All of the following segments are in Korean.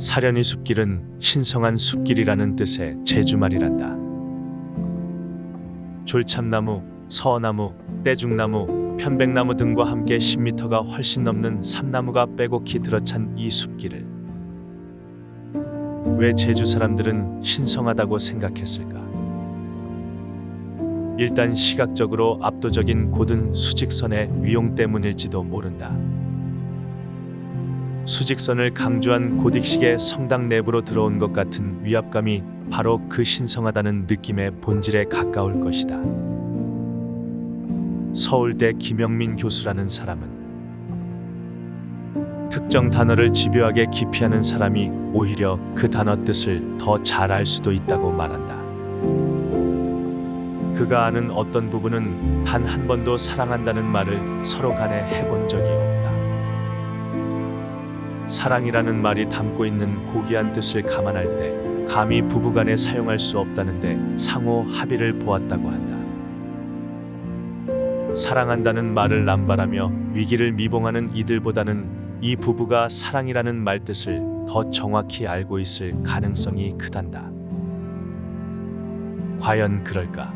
사려니 숲길은 신성한 숲길이라는 뜻의 제주말이란다. 졸참나무, 서어나무, 떼죽나무, 편백나무 등과 함께 10m가 훨씬 넘는 삼나무가 빼곡히 들어찬 이 숲길을 왜 제주 사람들은 신성하다고 생각했을까? 일단 시각적으로 압도적인 곧은 수직선의 위용 때문일지도 모른다. 수직선을 강조한 고딕식의 성당 내부로 들어온 것 같은 위압감이 바로 그 신성하다는 느낌의 본질에 가까울 것이다. 서울대 김영민 교수라는 사람은 특정 단어를 집요하게 기피하는 사람이 오히려 그 단어 뜻을 더 잘 알 수도 있다고 말한다. 그가 아는 어떤 부분은 단 한 번도 사랑한다는 말을 서로 간에 해본 적이 없다. 사랑이라는 말이 담고 있는 고귀한 뜻을 감안할 때 감히 부부간에 사용할 수 없다는데 상호 합의를 보았다고 한다. 사랑한다는 말을 남발하며 위기를 미봉하는 이들보다는 이 부부가 사랑이라는 말 뜻을 더 정확히 알고 있을 가능성이 크단다. 과연 그럴까?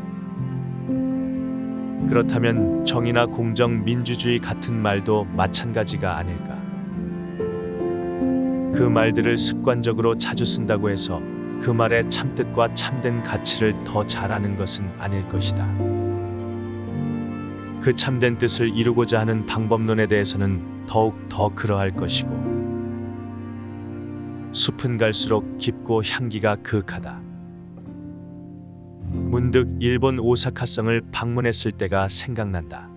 그렇다면 정의나 공정, 민주주의 같은 말도 마찬가지가 아닐까? 그 말들을 습관적으로 자주 쓴다고 해서 그 말의 참뜻과 참된 가치를 더 잘 아는 것은 아닐 것이다. 그 참된 뜻을 이루고자 하는 방법론에 대해서는 더욱 더 그러할 것이고 숲은 갈수록 깊고 향기가 그윽하다. 문득 일본 오사카성을 방문했을 때가 생각난다.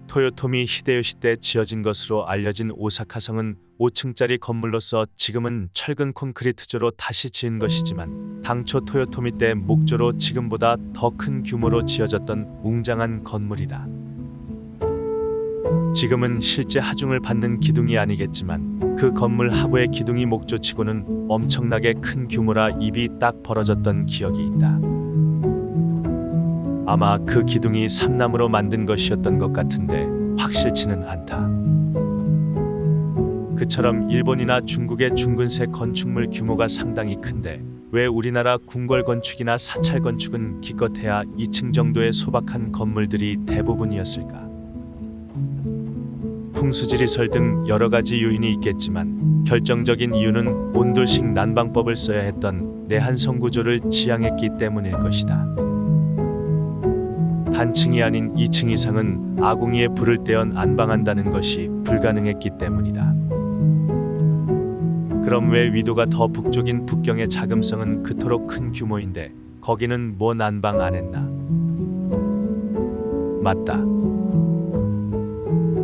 토요토미 히데요시 때 지어진 것으로 알려진 오사카성은 5층짜리 건물로서 지금은 철근 콘크리트조로 다시 지은 것이지만 당초 토요토미 때 목조로 지금보다 더 큰 규모로 지어졌던 웅장한 건물이다. 지금은 실제 하중을 받는 기둥이 아니겠지만 그 건물 하부의 기둥이 목조치고는 엄청나게 큰 규모라 입이 딱 벌어졌던 기억이 있다. 아마 그 기둥이 삼나무로 만든 것이었던 것 같은데 확실치는 않다. 그처럼 일본이나 중국의 중근세 건축물 규모가 상당히 큰데 왜 우리나라 궁궐 건축이나 사찰 건축은 기껏해야 2층 정도의 소박한 건물들이 대부분이었을까? 풍수지리설 등 여러 가지 요인이 있겠지만 결정적인 이유는 온돌식 난방법을 써야 했던 내한성 구조를 지향했기 때문일 것이다. 단층이 아닌 2층 이상은 아궁이에 불을 떼어 안방한다는 것이 불가능했기 때문이다. 그럼 왜 위도가 더 북쪽인 북경의 자금성은 그토록 큰 규모인데 거기는 뭐 난방 안 했나? 맞다.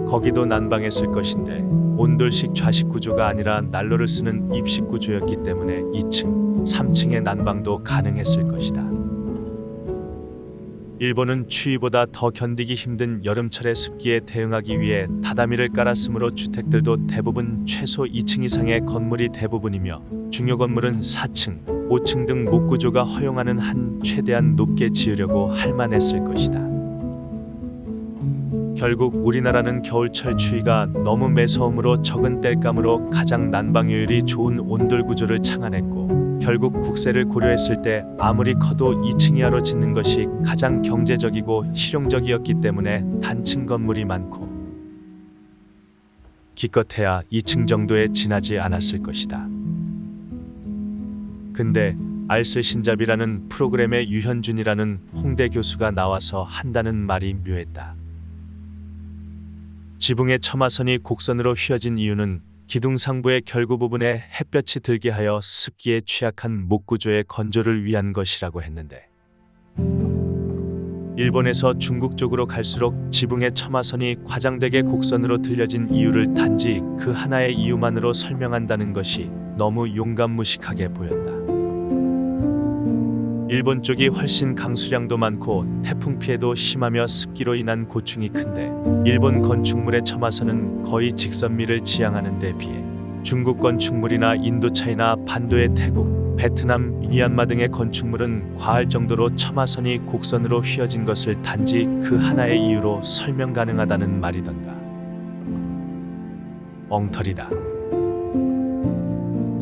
거기도 난방했을 것인데 온돌식 좌식 구조가 아니라 난로를 쓰는 입식 구조였기 때문에 2층, 3층의 난방도 가능했을 것이다. 일본은 추위보다 더 견디기 힘든 여름철의 습기에 대응하기 위해 다다미를 깔았으므로 주택들도 대부분 최소 2층 이상의 건물이 대부분이며 중요 건물은 4층, 5층 등 목구조가 허용하는 한 최대한 높게 지으려고 할 만했을 것이다. 결국 우리나라는 겨울철 추위가 너무 매서움으로 적은 땔감으로 가장 난방효율이 좋은 온돌 구조를 창안했고 결국 국세를 고려했을 때 아무리 커도 2층 이하로 짓는 것이 가장 경제적이고 실용적이었기 때문에 단층 건물이 많고 기껏해야 2층 정도에 지나지 않았을 것이다. 근데 알쓸신잡이라는 프로그램에 유현준이라는 홍대 교수가 나와서 한다는 말이 묘했다. 지붕의 처마선이 곡선으로 휘어진 이유는 기둥 상부의 결구 부분에 햇볕이 들게 하여 습기에 취약한 목구조의 건조를 위한 것이라고 했는데 일본에서 중국 쪽으로 갈수록 지붕의 처마선이 과장되게 곡선으로 들려진 이유를 단지 그 하나의 이유만으로 설명한다는 것이 너무 용감무식하게 보였다. 일본 쪽이 훨씬 강수량도 많고 태풍 피해도 심하며 습기로 인한 고충이 큰데 일본 건축물의 처마선은 거의 직선미를 지향하는 데 비해 중국 건축물이나 인도차이나 반도의 태국, 베트남, 미얀마 등의 건축물은 과할 정도로 처마선이 곡선으로 휘어진 것을 단지 그 하나의 이유로 설명 가능하다는 말이던가. 엉터리다.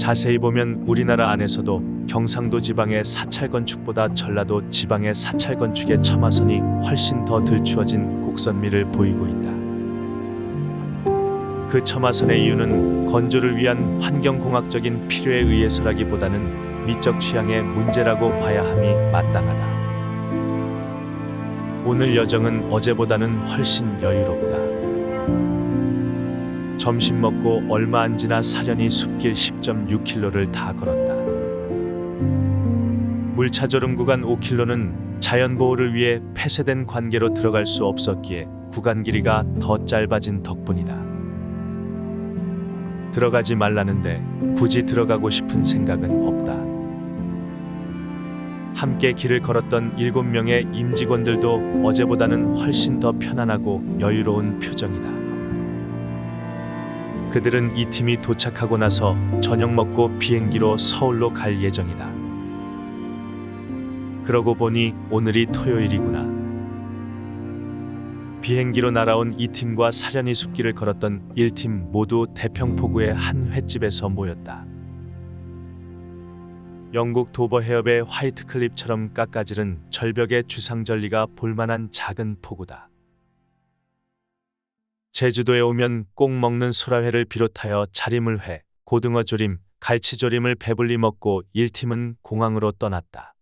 자세히 보면 우리나라 안에서도 경상도 지방의 사찰 건축보다 전라도 지방의 사찰 건축의 처마선이 훨씬 더 들추어진 곡선미를 보이고 있다. 그 처마선의 이유는 건조를 위한 환경공학적인 필요에 의해서라기보다는 미적 취향의 문제라고 봐야 함이 마땅하다. 오늘 여정은 어제보다는 훨씬 여유롭다. 점심 먹고 얼마 안 지나 사려니 숲길 10.6km를 다 걸었다. 물차조름 구간 5km는 자연보호를 위해 폐쇄된 관계로 들어갈 수 없었기에 구간 길이가 더 짧아진 덕분이다. 들어가지 말라는데 굳이 들어가고 싶은 생각은 없다. 함께 길을 걸었던 7명의 임직원들도 어제보다는 훨씬 더 편안하고 여유로운 표정이다. 그들은 이 팀이 도착하고 나서 저녁 먹고 비행기로 서울로 갈 예정이다. 그러고 보니 오늘이 토요일이구나. 비행기로 날아온 이 팀과 사려니 숲길을 걸었던 1팀 모두 대평포구의 한 횟집에서 모였다. 영국 도버 해협의 화이트 클립처럼 깎아지른 절벽의 주상절리가 볼만한 작은 포구다. 제주도에 오면 꼭 먹는 소라회를 비롯하여 자리물회, 고등어조림, 갈치조림을 배불리 먹고 1팀은 공항으로 떠났다.